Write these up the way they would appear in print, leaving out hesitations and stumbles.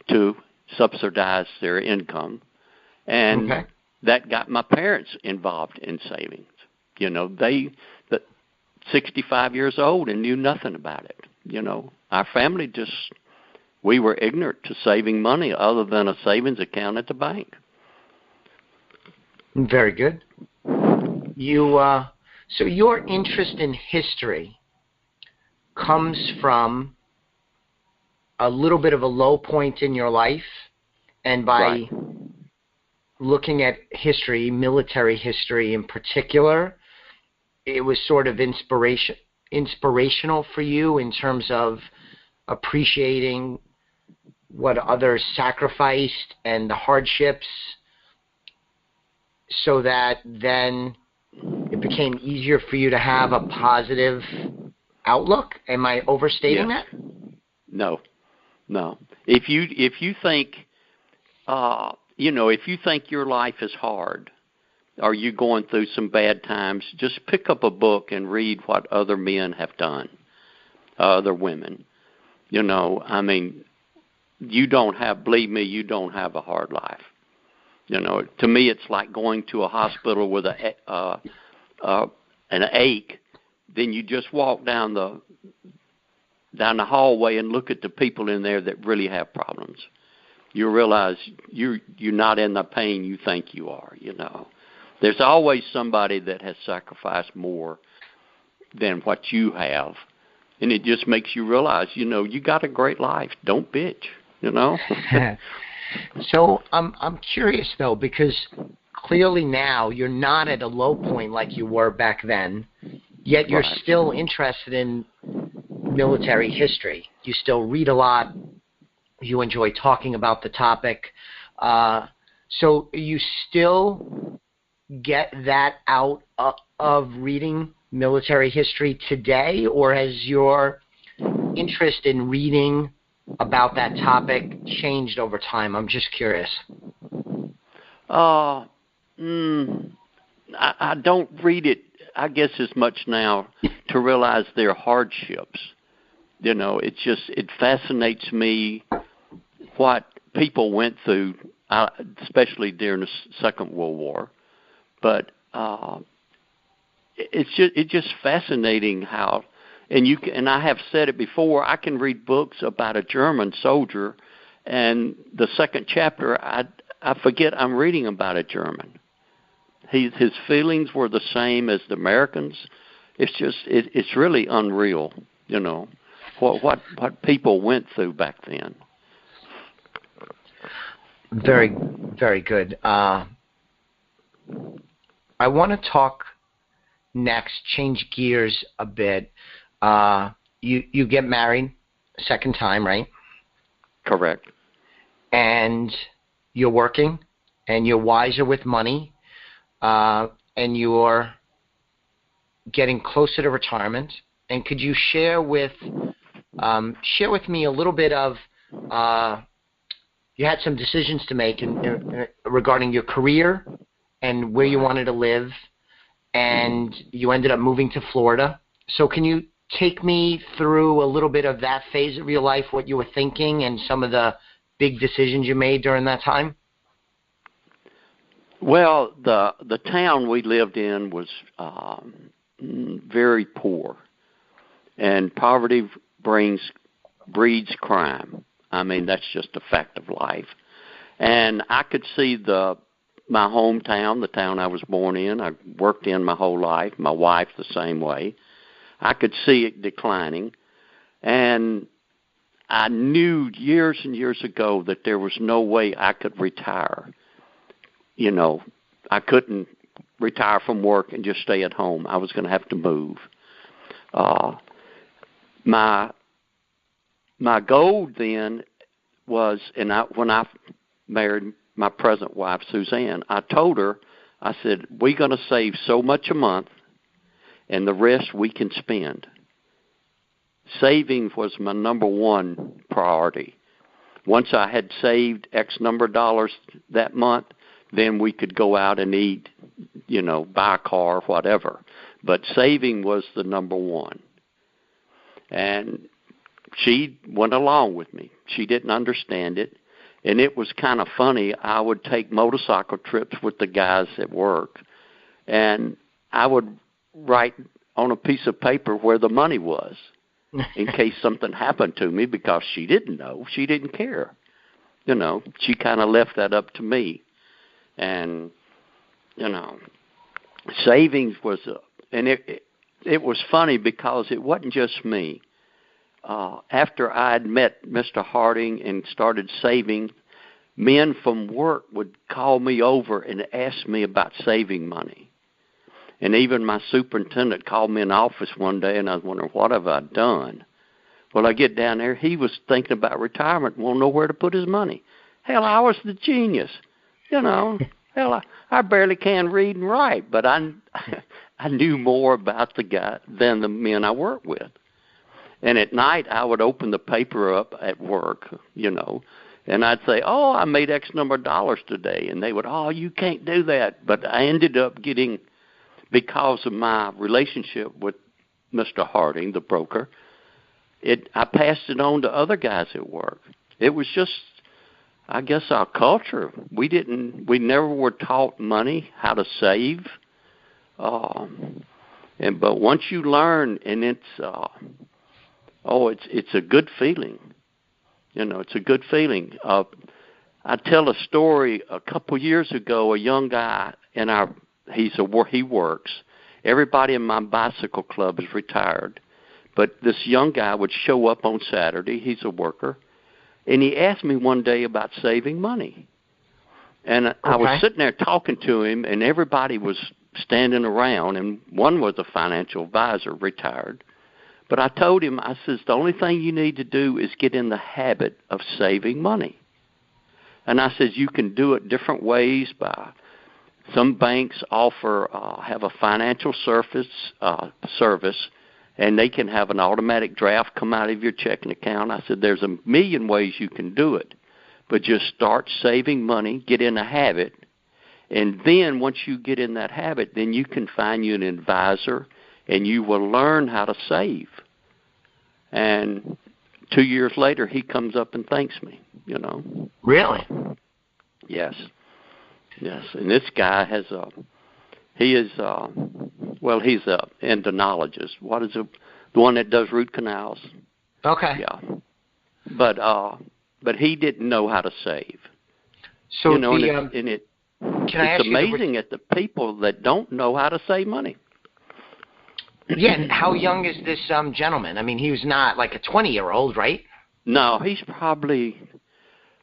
to subsidize their income. And that got my parents involved in savings. They 65 years old and knew nothing about it. Our family we were ignorant to saving money other than a savings account at the bank. Very good. So your interest in history comes from a little bit of a low point in your life, and by looking at history, military history in particular, it was sort of inspirational for you in terms of appreciating what others sacrificed and the hardships, so that then it became easier for you to have a positive outlook. Am I overstating that? No. If you think, if you think your life is hard, or you're going through some bad times, just pick up a book and read what other men have done, other women. Believe me, you don't have a hard life. To me, it's like going to a hospital with an ache. Then you just walk down the hallway and look at the people in there that really have problems. You realize you're not in the pain you think you are. There's always somebody that has sacrificed more than what you have, and it just makes you realize, you got a great life. Don't bitch. So I'm curious though, because clearly now you're not at a low point like you were back then, yet you're still interested in military history. You still read a lot. You enjoy talking about the topic. So you still get that out of reading military history today, or has your interest in reading about that topic changed over time? I'm just curious. I don't read it, I guess, as much now to realize their hardships. It fascinates me what people went through, especially during the Second World War. But it's just fascinating how. And I have said it before, I can read books about a German soldier, and the second chapter, I forget I'm reading about a German. His feelings were the same as the Americans. It's really unreal, what people went through back then. Very, very good. I want to talk next, change gears a bit. You get married second time, right? Correct. And you're working, and you're wiser with money, and you're getting closer to retirement. And could you share with me a little bit of you had some decisions to make regarding your career and where you wanted to live, and you ended up moving to Florida. So can you take me through a little bit of that phase of your life, what you were thinking, and some of the big decisions you made during that time? Well, the town we lived in was very poor, and poverty breeds crime. That's just a fact of life. And I could see my hometown, the town I was born in, I worked in my whole life, my wife the same way. I could see it declining. And I knew years and years ago that there was no way I could retire. I couldn't retire from work and just stay at home. I was going to have to move. My goal then was, when I married my present wife, Suzanne, I told her, I said, we're going to save so much a month, and the rest we can spend. Saving was my number one priority. Once I had saved X number of dollars that month, then we could go out and eat, buy a car, whatever. But saving was the number one. And she went along with me. She didn't understand it. And it was kind of funny. I would take motorcycle trips with the guys at work, and I would write on a piece of paper where the money was in case something happened to me, because she didn't know. She didn't care. You know, she kind of left that up to me. And, you know, savings was, and it was funny because it wasn't just me. After I'd met Mr. Harding and started saving, men from work would call me over and ask me about saving money. And even my superintendent called me in the office one day, and I was wondering, what have I done? Well, I get down there, he was thinking about retirement and won't know where to put his money. Hell, I was the genius. You know, hell, I barely can read and write, but I knew more about the guy than the men I worked with. And at night, I would open the paper up at work, you know, and I'd say, oh, I made X number of dollars today. And they would, oh, you can't do that. But I ended up getting, because of my relationship with Mr. Harding, the broker, I passed it on to other guys at work. It was just, I guess, our culture. We never were taught money, how to save. But once you learn, and it's a good feeling. You know, it's a good feeling. I tell a story. A couple years ago, a young guy he works. Everybody in my bicycle club is retired, but this young guy would show up on Saturday. He's a worker, and he asked me one day about saving money. And okay. I was sitting there talking to him, and everybody was standing around, and one was a financial advisor, retired. But I told him, I says, the only thing you need to do is get in the habit of saving money. And I says, you can do it different ways. By some banks have a financial service, and they can have an automatic draft come out of your checking account. I said, there's a million ways you can do it, but just start saving money, get in a habit, and then once you get in that habit, then you can find you an advisor, and you will learn how to save. And 2 years later, he comes up and thanks me, you know. Really? Yes. Yes. And this guy he's an endocrinologist. What is it? The one that does root canals. Okay. Yeah. But he didn't know how to save. So you know, it's amazing at the people that don't know how to save money. Yeah, and how young is this gentleman? I mean, he was not like a 20-year-old, right? No, he's probably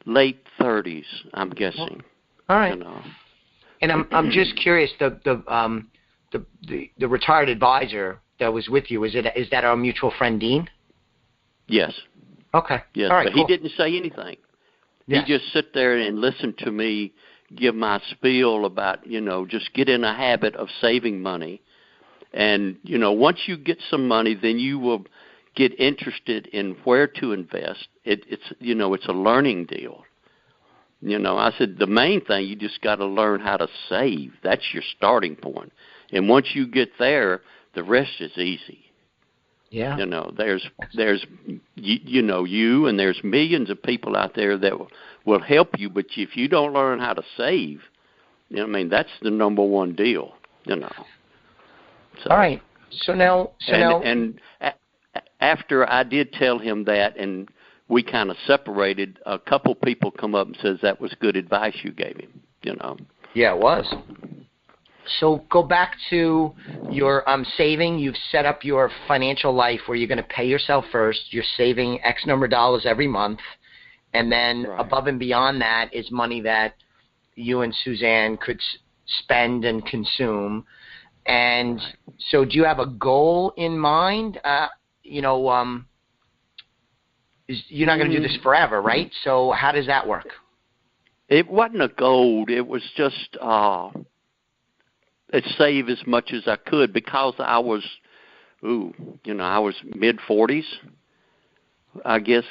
late 30s, I'm guessing. All right. You know. And I'm just curious, the retired advisor that was with you, is that our mutual friend Dean? Yes. Okay. Yes, all right, but cool. He didn't say anything. Yes. He just sit there and listen to me give my spiel about, you know, just get in a habit of saving money. And, you know, once you get some money, then you will get interested in where to invest. It's a learning deal. You know, I said the main thing, you just got to learn how to save. That's your starting point. And once you get there, the rest is easy. Yeah. You know, there's you and there's millions of people out there that will help you, but if you don't learn how to save, you know, I mean, that's the number one deal, you know. So, all right. So now. After I did tell him that, and we kind of separated, a couple people come up and says that was good advice you gave him. You know. Yeah, it was. So go back to your saving. You've set up your financial life where you're going to pay yourself first. You're saving X number of dollars every month, and then above and beyond that is money that you and Suzanne could spend and consume. And so do you have a goal in mind? You're not going to do this forever, right? So how does that work? It wasn't a goal. It was just save as much as I could because I was mid-40s, I guess.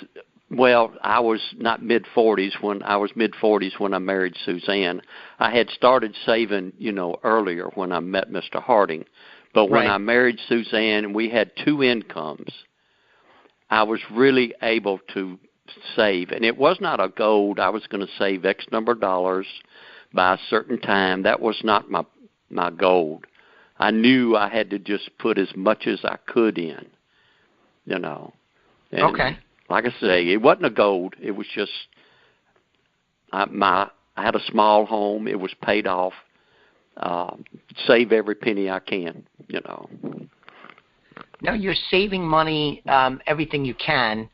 Well, I was not mid-40s when I married Suzanne. I had started saving, earlier when I met Mr. Harding. But when I married Suzanne and we had two incomes, I was really able to save, and it was not a goal. I was going to save X number of dollars by a certain time. That was not my goal. I knew I had to just put as much as I could in, you know. And okay. Like I say, it wasn't a goal. It was just I had a small home. It was paid off. Save every penny I can, you know. Now you're saving money, everything you can,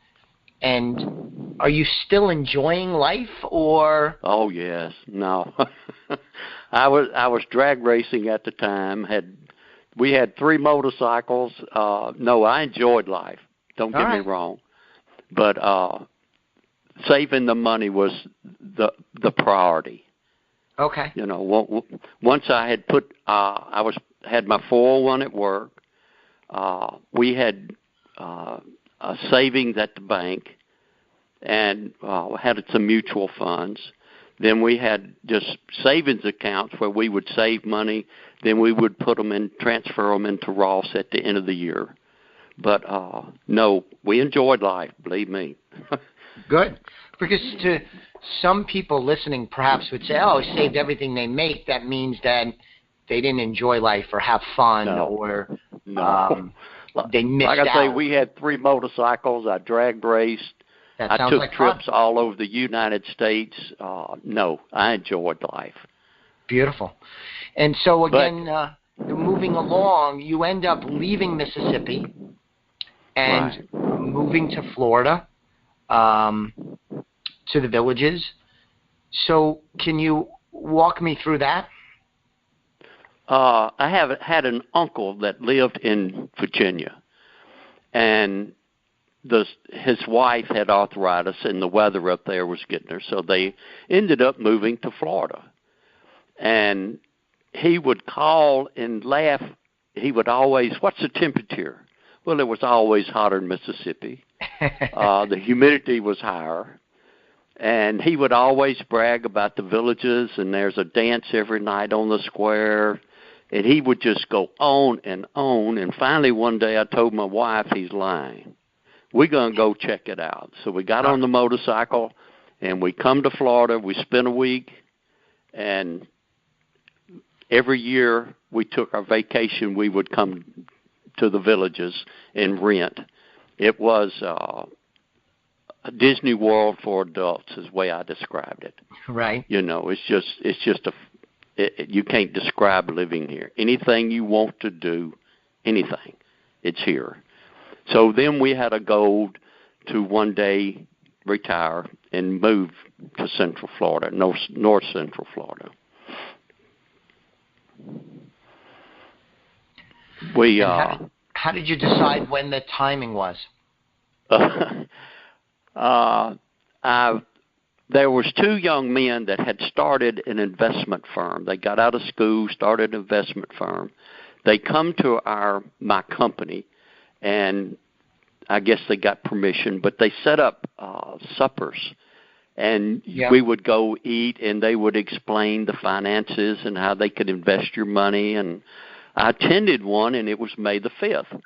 and are you still enjoying life, or? Oh yes, no. I was drag racing at the time. We had 3 motorcycles. No, I enjoyed life. Don't get me wrong, but saving the money was the priority. Okay. You know, once I had had my 401 at work. We had savings at the bank, and had some mutual funds. Then we had just savings accounts where we would save money. Then we would transfer them into Ross at the end of the year. But no, we enjoyed life, believe me. Good. Because to some people listening perhaps would say, oh, saved everything they make. That means that they didn't enjoy life or have fun or they missed out. Like I say, we had 3 motorcycles. I drag raced. I took trips all over the United States. No, I enjoyed life. Beautiful. And so again, moving along, you end up leaving Mississippi and moving to Florida, to the Villages. So can you walk me through that? I had an uncle that lived in Virginia, and his wife had arthritis, and the weather up there was getting her, so they ended up moving to Florida. And he would call and laugh. He would always, what's the temperature? Well, it was always hotter in Mississippi. The humidity was higher. And he would always brag about the Villages, and there's a dance every night on the square. And he would just go on. And finally one day I told my wife, he's lying. We're going to go check it out. So we got on the motorcycle, and we come to Florida. We spent a week, and every year we took our vacation, we would come to the Villages and rent. It was a Disney World for adults is the way I described it. Right. You know, it's just you can't describe living here. Anything you want to do, anything, it's here. So then we had a goal to one day retire and move to Central Florida, North Central Florida. How did you decide when the timing was? There was 2 young men that had started an investment firm. They got out of school, started an investment firm. They come to my company, and I guess they got permission, but they set up suppers. And we would go eat, and they would explain the finances and how they could invest your money. And I attended one, and it was May the 5th.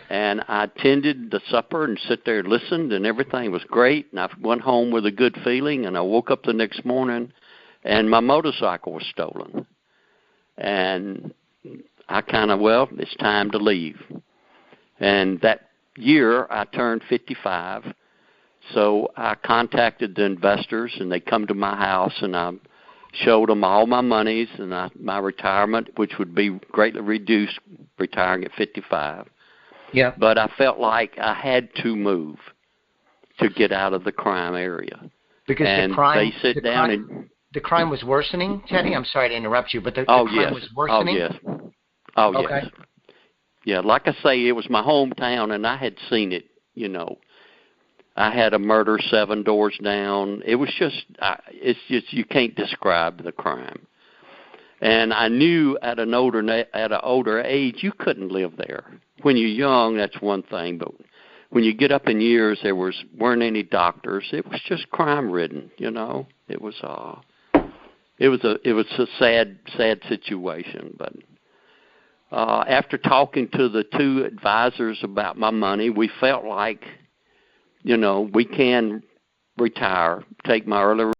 And I attended the supper and sit there and listened, and everything was great. And I went home with a good feeling, and I woke up the next morning, and my motorcycle was stolen. And I it's time to leave. And that year, I turned 55. So I contacted the investors, and they come to my house, and I showed them all my monies and my retirement, which would be greatly reduced retiring at 55. Yeah. But I felt like I had to move to get out of the crime area. Because the crime was worsening, Teddy? I'm sorry to interrupt you, but the crime was worsening? Yes. Yeah, like I say, it was my hometown, and I had seen it, you know. I had a murder 7 doors down. It was it's just you can't describe the crime. And I knew at an older age, you couldn't live there. When you're young, that's one thing, but when you get up in years, there weren't any doctors. It was just crime-ridden, you know. It was a sad situation. But after talking to the 2 advisors about my money, we felt like we can retire, take my early